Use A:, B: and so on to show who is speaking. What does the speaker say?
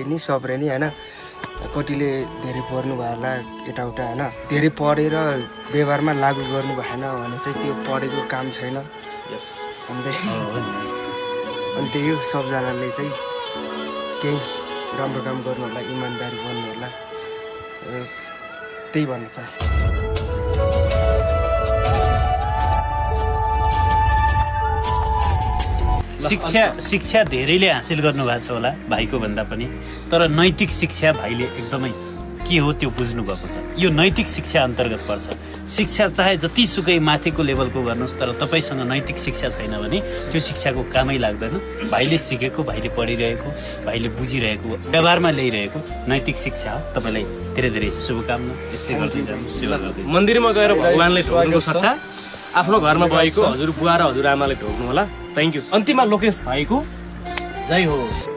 A: नि सब्रे नि होइन कतिले धेरै पढ्नु भयो होला यताउता होइन धेरै पढेर व्यवहारमा लागु गर्नु भएन भने चाहिँ त्यो पढेको काम छैन अनि त्यही हो सबजनाले चाहिँ केही राम्रो काम गर्नु होला इमान्दारी बन्नु होला त्यही भन्न चाहे
B: शिक्षा धेरैले हासिल गर्नु भएको छ होला भाइको भन्दा पनि तर नैतिक शिक्षा भाइले एकदमै के हो त्यो बुझ्नु भएको छ यो नैतिक शिक्षा अन्तर्गत पर्छ शिक्षा चाहे जतिसुकै माथिको लेभलको गर्नुहोस् तर तपाईँसँग नैतिक शिक्षा छैन भने त्यो शिक्षाको कामै लाग्दैन भाइले सिकेको भाइले पढिरहेको भाइले बुझिरहेको व्यवहारमा ल्याइरहेको नैतिक शिक्षा हो तपाईँलाई धेरै धेरै शुभकामना यस्तै गर्दै जानु सेवा गर्दै
C: मन्दिरमा गएर भगवानले ढोक्नुको सट्टा आफ्नो घरमा भएको हजुर बुवा र हजुर आमाले ढोक्नु होला थ्याङ्क यू अन्तिममा लोकेश भाइको
B: जय होस्